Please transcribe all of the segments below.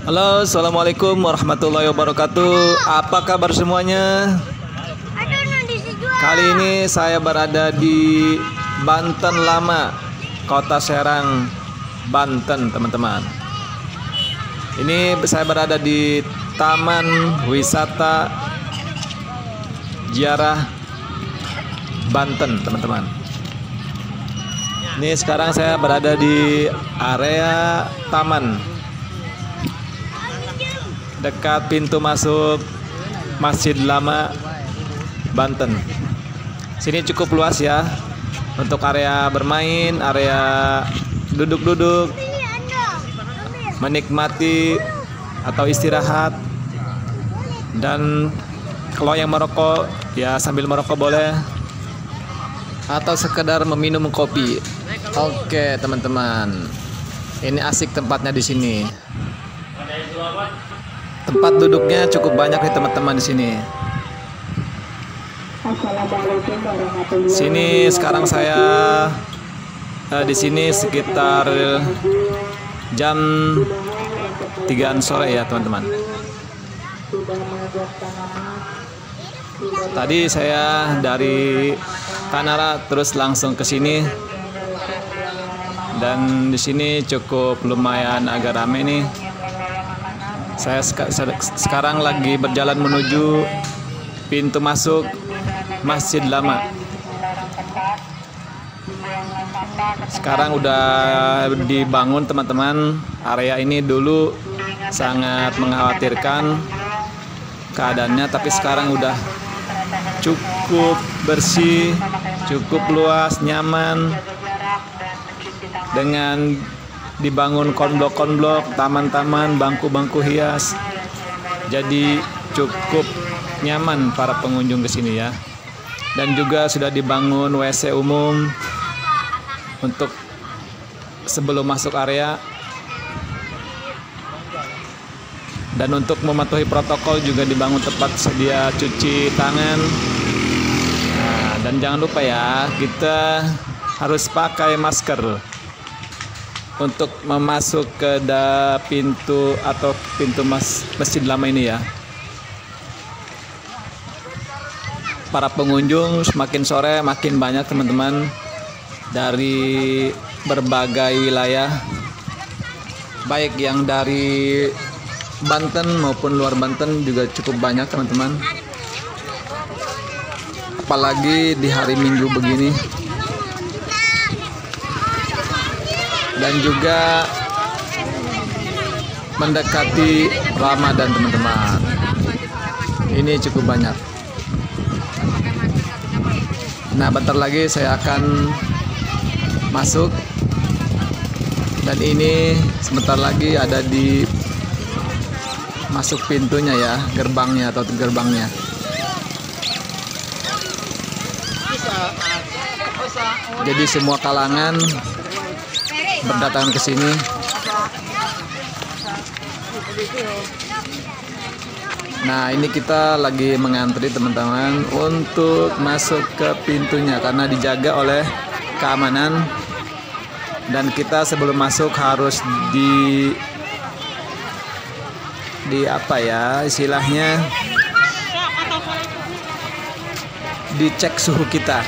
Halo, assalamualaikum warahmatullahi wabarakatuh. Apa kabar semuanya? Kali ini saya berada di Banten Lama, Kota Serang, Banten, teman-teman. Ini saya berada di Taman Wisata Ziarah Banten, teman-teman. Ini sekarang saya berada di area taman, dekat pintu masuk Masjid Lama Banten. Sini cukup luas ya, untuk area bermain, area duduk-duduk, menikmati atau istirahat, dan kalau yang merokok ya sambil merokok boleh, atau sekedar meminum kopi. Oke teman-teman, ini asik tempatnya di sini. Tempat duduknya cukup banyak nih teman-teman di sini. Sini sekarang saya di sini sekitar jam 3-an sore ya teman-teman. Tadi saya dari Tanara terus langsung ke sini, dan di sini cukup lumayan agak rame nih. Saya sekarang lagi berjalan menuju pintu masuk Masjid Lama. Sekarang udah dibangun teman-teman. Area ini dulu sangat mengkhawatirkan keadaannya, tapi sekarang udah cukup bersih, cukup luas, nyaman, dengan dibangun konblok-konblok, taman-taman, bangku-bangku hias. Jadi cukup nyaman para pengunjung ke sini ya. Dan juga sudah dibangun WC umum untuk sebelum masuk area. Dan untuk mematuhi protokol juga dibangun tempat sedia cuci tangan. Nah, dan jangan lupa ya, kita harus pakai masker untuk memasuk ke pintu atau pintu Masjid Lama ini ya. Para pengunjung semakin sore makin banyak teman-teman, dari berbagai wilayah, baik yang dari Banten maupun luar Banten juga cukup banyak teman-teman. Apalagi di hari Minggu begini. Dan juga mendekati Ramadan teman-teman. Ini cukup banyak. Nah, bentar lagi saya akan masuk, dan ini sebentar lagi ada di masuk pintunya ya, gerbangnya atau gerbangnya. Jadi semua kalangan berdatangan ke sini. Nah, ini kita lagi mengantri teman-teman untuk masuk ke pintunya karena dijaga oleh keamanan, dan kita sebelum masuk harus di apa ya istilahnya, dicek suhu kita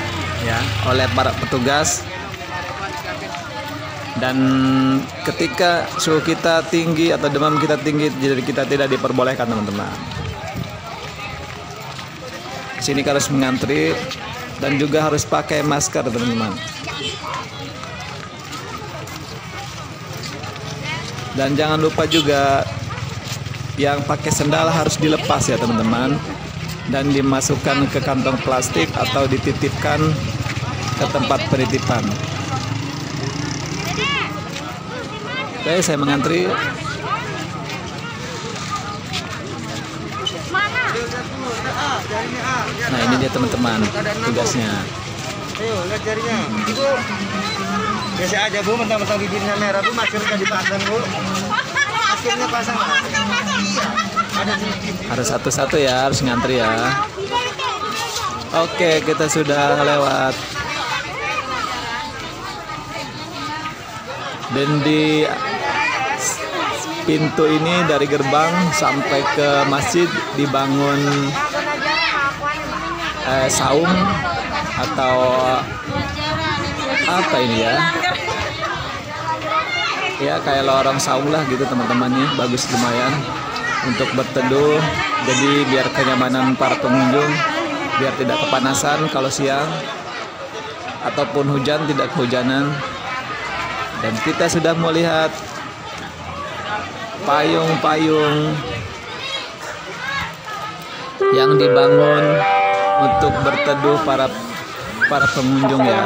ya oleh para petugas. Dan ketika suhu kita tinggi atau demam kita tinggi, jadi kita tidak diperbolehkan teman-teman. Sini harus mengantri dan juga harus pakai masker teman-teman. Dan jangan lupa juga yang pakai sendal harus dilepas ya teman-teman, dan dimasukkan ke kantong plastik atau dititipkan ke tempat penitipan. Oke, saya mengantri. Nah, ini dia teman-teman tugasnya. Ayo, lihat jarinya. Ibu, biasa aja Bu, mentang-mentang bibirnya merah Bu, maskernya dipasang Bu. Maskernya pasang. Harus satu-satu ya, harus ngantri ya. Oke, kita sudah lewat. Dan di pintu ini dari gerbang sampai ke masjid dibangun saung atau apa ini ya? Ya kayak lorong saung lah gitu teman-teman nih, bagus lumayan untuk berteduh. Jadi biar kenyamanan para pengunjung, biar tidak kepanasan kalau siang ataupun hujan tidak kehujanan. Dan kita sudah melihat payung-payung yang dibangun untuk berteduh para pengunjung ya.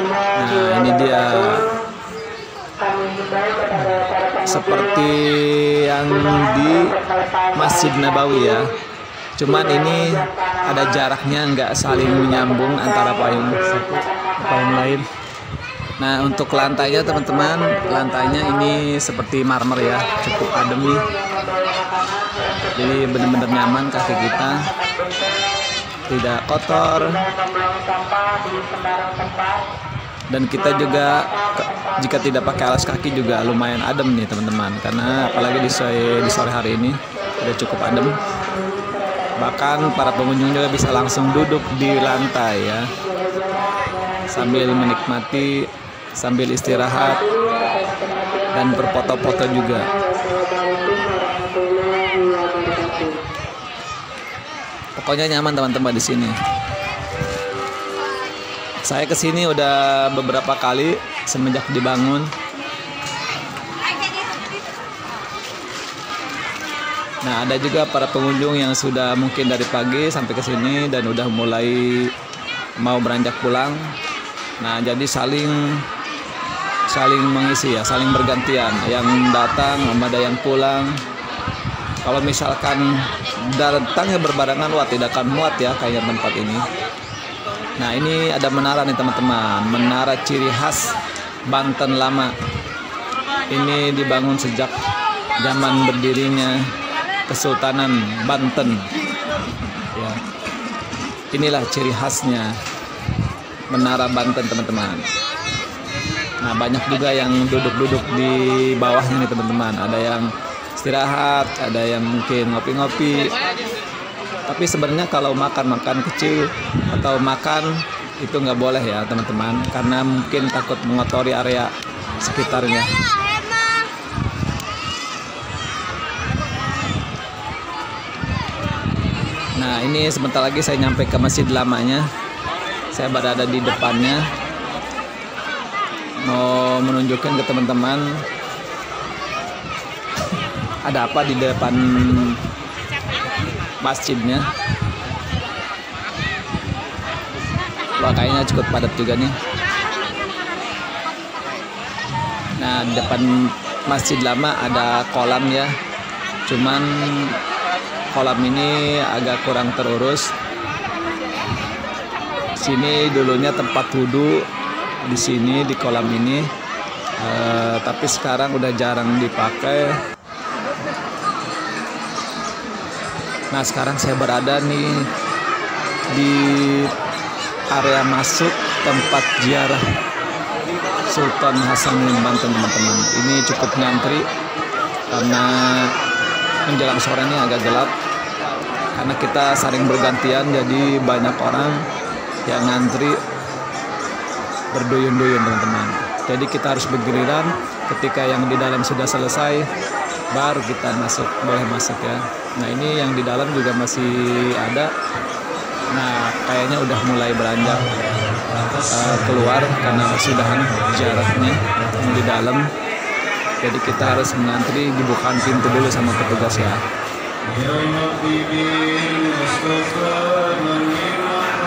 Nah ini dia seperti yang di Masjid Nabawi ya. Cuman ini ada jaraknya, nggak saling menyambung antara payung satu ke payung lain. Nah untuk lantainya teman-teman, lantainya ini seperti marmer ya, cukup adem nih. Jadi benar-benar nyaman, kaki kita tidak kotor. Dan kita juga jika tidak pakai alas kaki juga lumayan adem nih teman-teman, karena apalagi di sore hari ini udah cukup adem. Bahkan para pengunjung juga bisa langsung duduk di lantai ya, sambil menikmati, sambil istirahat dan berfoto-foto juga. Pokoknya nyaman teman-teman di sini. Saya kesini udah beberapa kali semenjak dibangun. Nah ada juga para pengunjung yang sudah mungkin dari pagi sampai ke sini dan udah mulai mau beranjak pulang. Nah jadi saling mengisi ya, saling bergantian. Yang datang ada yang pulang. Kalau misalkan datangnya berbarengan, wah tidak akan muat ya kayaknya tempat ini. Nah ini ada menara nih teman-teman, menara ciri khas Banten lama. Ini dibangun sejak zaman berdirinya Kesultanan Banten. Ya. Inilah ciri khasnya menara Banten teman-teman. Nah banyak juga yang duduk-duduk di bawahnya nih teman-teman. Ada yang istirahat, ada yang mungkin ngopi-ngopi. Tapi sebenarnya kalau makan kecil atau makan itu nggak boleh ya teman-teman, karena mungkin takut mengotori area sekitarnya. Nah ini sebentar lagi saya nyampe ke masjid lamanya. Saya berada di depannya, mau menunjukkan ke teman-teman ada apa di depan masjidnya. Wah kayaknya cukup padat juga nih. Nah di depan masjid lama ada kolam ya, cuman kolam ini agak kurang terurus. Sini dulunya tempat wudhu di sini di kolam ini, tapi sekarang udah jarang dipakai. Nah sekarang saya berada nih di area masuk tempat ziarah Sultan Hasanuddin Banten teman-teman. Ini cukup ngantri karena menjelang sore ini agak gelap, karena kita saling bergantian, jadi banyak orang yang ngantri berduyun-duyun teman-teman. Jadi kita harus bergiliran, ketika yang di dalam sudah selesai baru kita boleh masuk ya. Nah ini yang di dalam juga masih ada. Nah kayaknya udah mulai beranjak keluar karena sudahan jaraknya di dalam. Jadi kita harus mengantri, dibukakan pintu dulu sama petugas ya.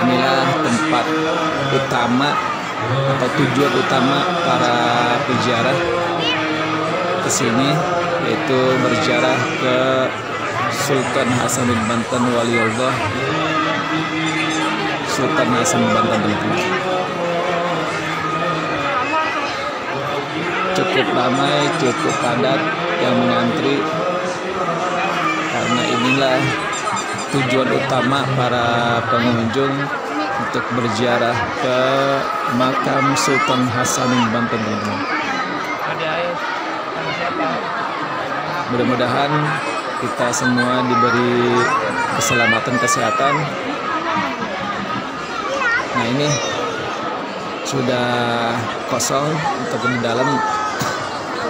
Inilah tempat utama atau tujuan utama para peziarah ke sini, yaitu berziarah ke Sultan Hasanuddin Banten Waliullah, Sultan Hasanuddin Banten teman-teman. Cukup ramai, cukup padat yang mengantri, karena inilah tujuan utama para pengunjung untuk berziarah ke makam Sultan Hasanuddin Banten teman-teman. Ada sama siapa? Mudah-mudahan kita semua diberi keselamatan kesehatan. Nah, ini sudah kosong untuk di dalam,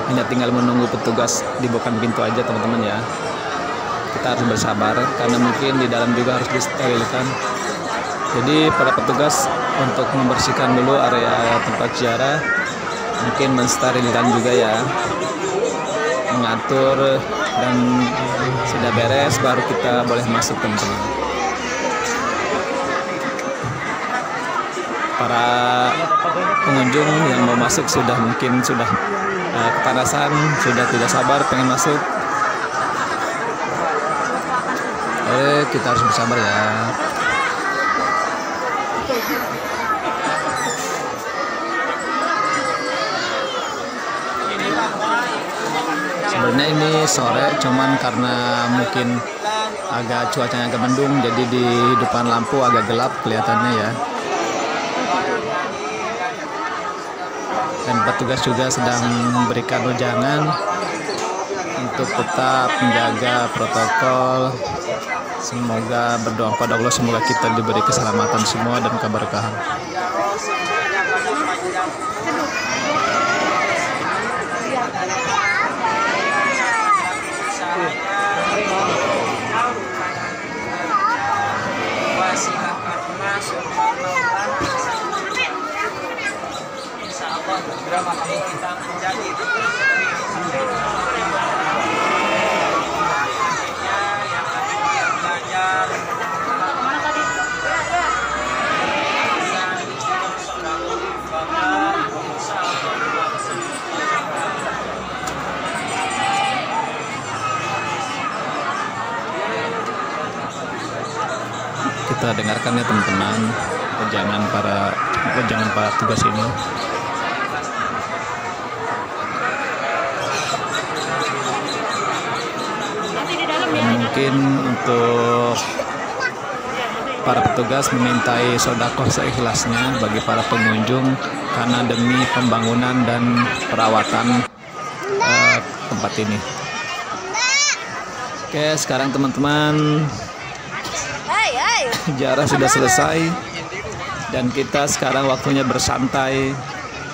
hanya tinggal menunggu petugas dibukakan pintu aja teman-teman ya. Kita harus bersabar karena mungkin di dalam juga harus disterilkan. Jadi para petugas untuk membersihkan dulu area tempat ziarah, mungkin mensterilkan juga ya, mengatur, dan sudah beres baru kita boleh masuk teman-teman. Para pengunjung yang mau masuk mungkin sudah kepanasan, sudah tidak sabar pengen masuk. Kita harus bersabar ya. Sebenarnya ini sore, cuman karena mungkin agak cuacanya agak mendung, jadi di depan lampu agak gelap kelihatannya ya. Dan petugas juga sedang memberikan wejangan untuk tetap menjaga protokol. Semoga berdoa pada Allah, semoga kita diberi keselamatan semua dan keberkahan. Kita dengarkan ya teman-teman wejangan para tugas ini. Mungkin untuk para petugas memintai sedekah seikhlasnya bagi para pengunjung karena demi pembangunan dan perawatan tempat ini. Oke, sekarang teman-teman, ziarah sudah selesai dan kita sekarang waktunya bersantai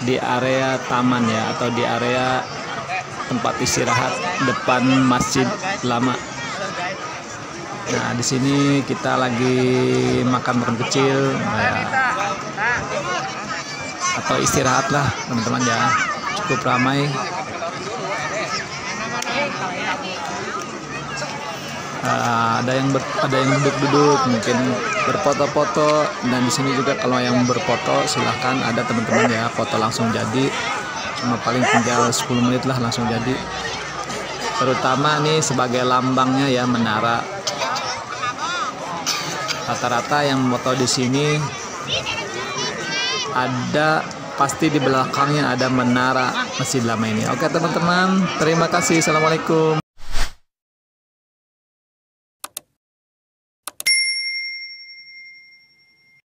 di area taman ya, atau di area tempat istirahat depan Masjid Lama. Nah, di sini kita lagi makan kecil ya, atau istirahat lah teman-teman ya, cukup ramai. Ada yang duduk-duduk, mungkin berfoto-foto, dan di sini juga kalau yang berfoto silahkan, ada teman-teman ya, foto langsung jadi, cuma paling tinggal 10 menit lah langsung jadi. Terutama nih sebagai lambangnya ya, menara. Rata-rata yang foto di sini ada, pasti di belakangnya ada menara Masjid Lama ini. Oke teman-teman, terima kasih. Assalamualaikum.